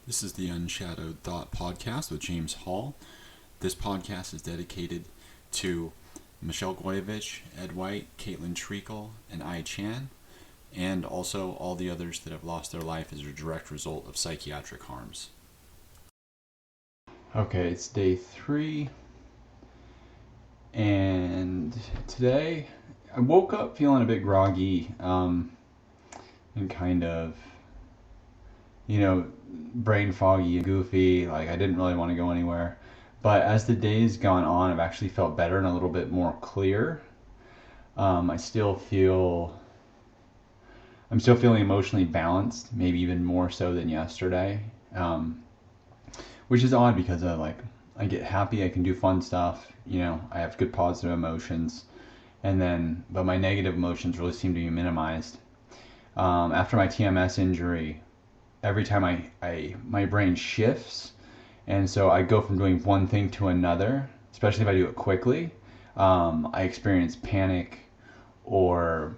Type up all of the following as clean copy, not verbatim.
This is the Unshadowed Thought Podcast with James Hall. This podcast is dedicated to Michelle Goyevich, Ed White, Caitlin Treacle, and I Chan, and also all the others that have lost their life as a direct result of psychiatric harms. Okay, it's day 3, and today I woke up feeling a bit groggy, and kind of, brain foggy and goofy. Like, I didn't really want to go anywhere. But as the day's gone on, I've actually felt better and a little bit more clear. I'm still feeling emotionally balanced, maybe even more so than yesterday. Which is odd because I get happy, I can do fun stuff, I have good positive emotions, but my negative emotions really seem to be minimized. After my TMS injury, every time my brain shifts, and so I go from doing one thing to another, especially if I do it quickly. I experience panic or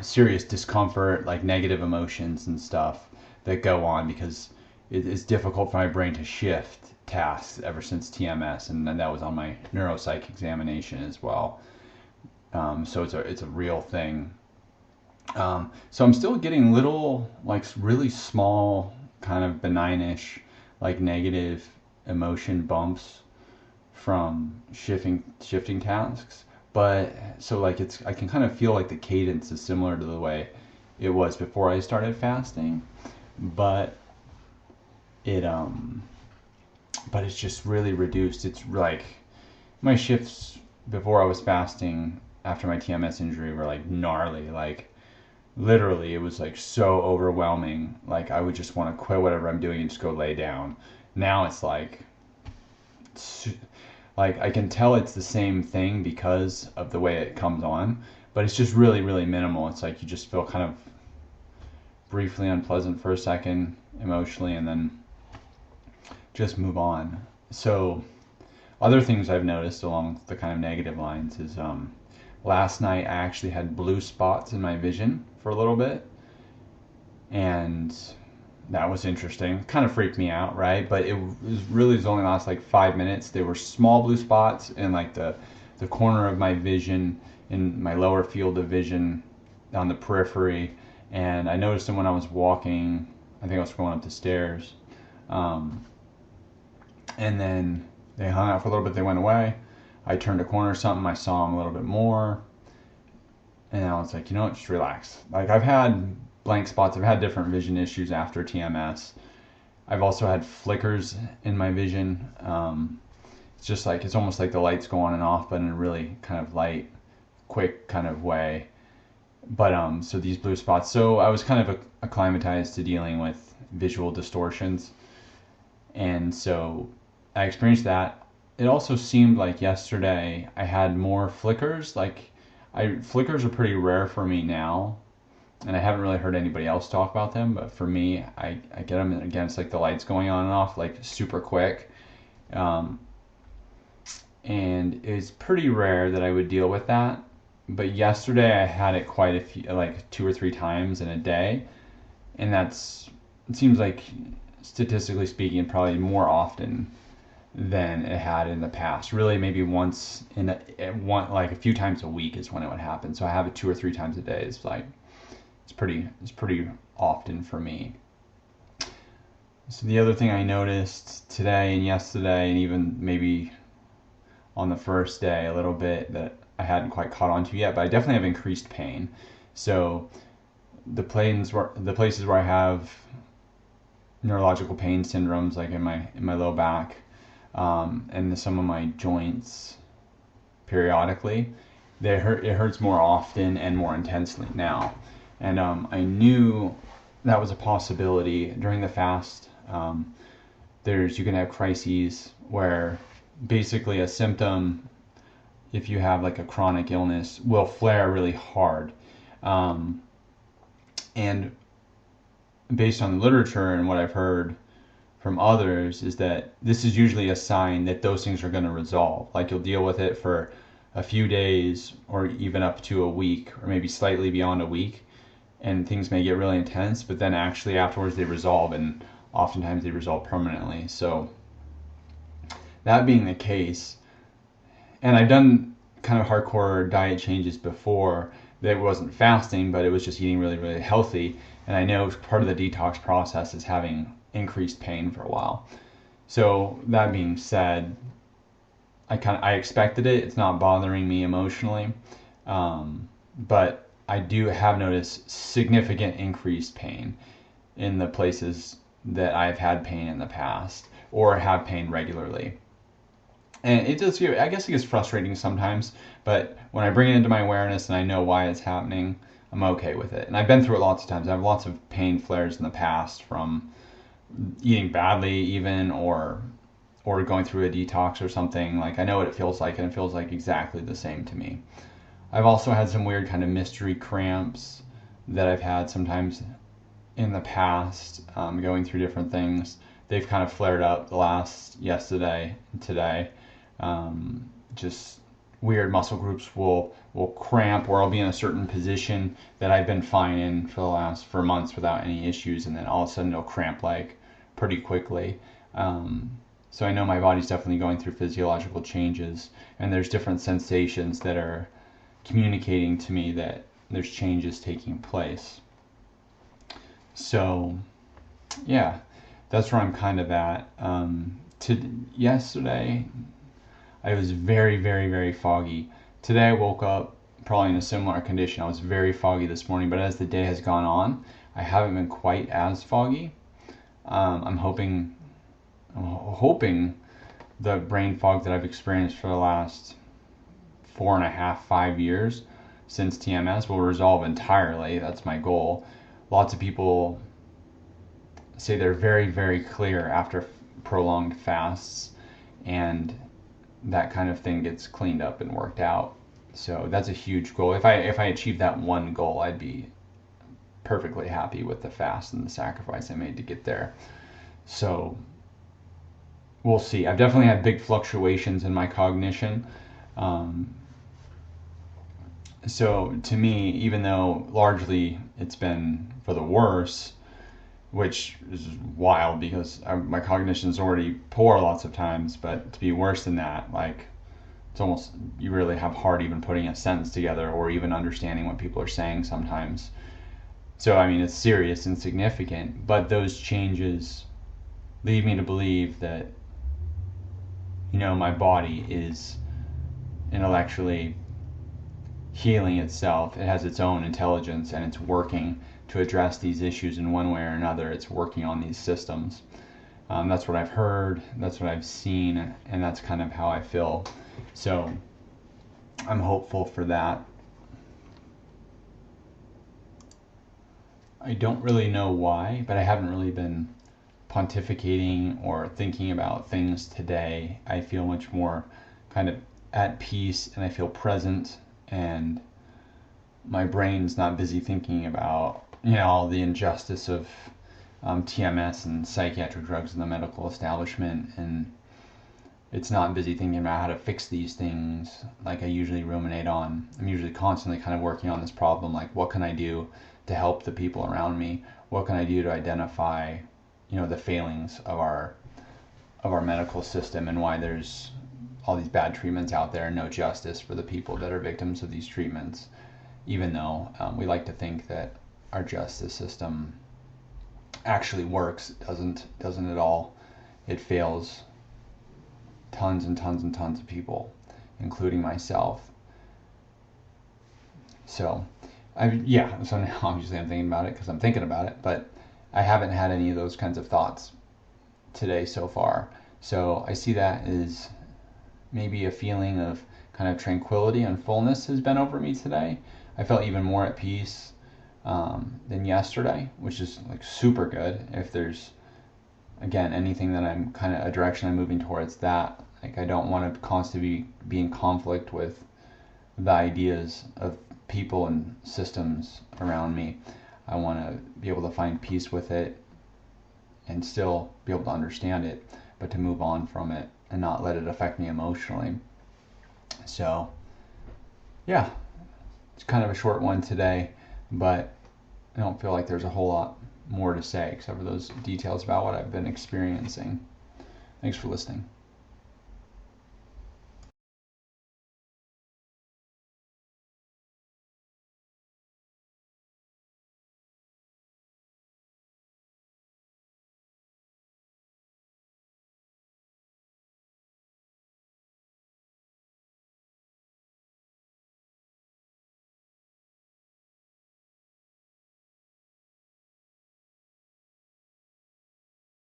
serious discomfort, like negative emotions and stuff that go on because it's difficult for my brain to shift tasks ever since TMS, and then that was on my neuropsych examination as well. So it's a real thing. So I'm still getting little, like really small, kind of benignish, like negative emotion bumps from shifting tasks. But so like I can kind of feel like the cadence is similar to the way it was before I started fasting, but it but it's just really reduced. It's like my shifts before I was fasting after my TMS injury were like gnarly, like literally it was like so overwhelming, like I would just want to quit whatever I'm doing and just go lay down. Now it's like I can tell it's the same thing because of the way it comes on, but it's just really really minimal. It's like you just feel kind of briefly unpleasant for a second emotionally and then just move on. So other things I've noticed along the kind of negative lines is last night I actually had blue spots in my vision for a little bit, and that was interesting. Kind of freaked me out, right? But it was only last like 5 minutes. There were small blue spots in like the corner of my vision, in my lower field of vision, on the periphery, and I noticed them when I was walking. I think I was going up the stairs, and then they hung out for a little bit. They went away. I turned a corner or something. I saw them a little bit more. And I was like, just relax. Like, I've had blank spots. I've had different vision issues after TMS. I've also had flickers in my vision. It's just like, it's almost like the lights go on and off, but in a really kind of light, quick kind of way. But, so these blue spots. So I was kind of acclimatized to dealing with visual distortions. And so I experienced that. It also seemed like yesterday I had more flickers. Flickers are pretty rare for me now, and I haven't really heard anybody else talk about them, but for me, I get them against like the lights going on and off like super quick. And it's pretty rare that I would deal with that. But yesterday I had it quite a few, like 2 or 3 times in a day, and it seems like, statistically speaking, probably more often than it had in the past. Really, maybe once like a few times a week is when it would happen. So I have it 2 or 3 times a day. It's pretty often for me. So the other thing I noticed today and yesterday, and even maybe on the first day a little bit, that I hadn't quite caught on to yet, but I definitely have increased pain. So the places where I have neurological pain syndromes, like in my low back, and some of my joints periodically, it hurts more often and more intensely now. And I knew that was a possibility during the fast. You can have crises where basically a symptom, if you have like a chronic illness, will flare really hard. And based on the literature and what I've heard from others, is that this is usually a sign that those things are going to resolve. Like, you'll deal with it for a few days or even up to a week, or maybe slightly beyond a week, and things may get really intense, but then actually afterwards they resolve, and oftentimes they resolve permanently. So that being the case, and I've done kind of hardcore diet changes before that wasn't fasting, but it was just eating really, really healthy. And I know part of the detox process is having increased pain for a while. So that being said, I expected it. It's not bothering me emotionally, but I do have noticed significant increased pain in the places that I've had pain in the past or have pain regularly. And it does I guess it gets frustrating sometimes, but when I bring it into my awareness and I know why it's happening, I'm okay with it. And I've been through it lots of times. I have lots of pain flares in the past from eating badly even, or going through a detox or something. Like, I know what it feels like, and it feels like exactly the same to me. I've also had some weird kind of mystery cramps that I've had sometimes in the past, going through different things. They've kind of flared up yesterday and today. Just weird muscle groups will cramp, or I'll be in a certain position that I've been fine in for months without any issues, and then all of a sudden it'll cramp like pretty quickly. So I know my body's definitely going through physiological changes, and there's different sensations that are communicating to me that there's changes taking place. So yeah, that's where I'm kind of at. Yesterday, I was very, very, very foggy. Today I woke up probably in a similar condition. I was very foggy this morning, but as the day has gone on, I haven't been quite as foggy. I'm hoping the brain fog that I've experienced for the last 4.5, 5 years since TMS will resolve entirely. That's my goal. Lots of people say they're very, very clear after prolonged fasts, and that kind of thing gets cleaned up and worked out. So that's a huge goal. If I achieve that one goal, I'd be perfectly happy with the fast and the sacrifice I made to get there. So we'll see. I've definitely had big fluctuations in my cognition. So to me, even though largely it's been for the worse, which is wild because my cognition is already poor lots of times, but to be worse than that, like, it's almost, you really have hard even putting a sentence together or even understanding what people are saying sometimes. So I mean, it's serious and significant, but those changes lead me to believe that, my body is intellectually healing itself. It has its own intelligence, and it's working to address these issues in one way or another. It's working on these systems. That's what I've heard, that's what I've seen, and that's kind of how I feel. So I'm hopeful for that. I don't really know why, but I haven't really been pontificating or thinking about things today. I feel much more kind of at peace, and I feel present, and my brain's not busy thinking about all the injustice of TMS and psychiatric drugs in the medical establishment, and it's not busy thinking about how to fix these things like I usually ruminate on. I'm usually constantly kind of working on this problem, like, what can I do to help the people around me? What can I do to identify the failings of our medical system, and why there's all these bad treatments out there and no justice for the people that are victims of these treatments, even though we like to think that our justice system actually works. It doesn't at all. It fails tons and tons and tons of people, including myself. So so now obviously I'm thinking about it because I'm thinking about it, but I haven't had any of those kinds of thoughts today so far. So I see that as maybe a feeling of kind of tranquility and fullness has been over me today. I felt even more at peace than yesterday, which is like super good. If there's, again, anything that I'm kind of a direction I'm moving towards, that, like, I don't want to constantly be in conflict with the ideas of people and systems around me. I want to be able to find peace with it and still be able to understand it, but to move on from it and not let it affect me emotionally. So yeah, it's kind of a short one today, but I don't feel like there's a whole lot more to say except for those details about what I've been experiencing. Thanks for listening.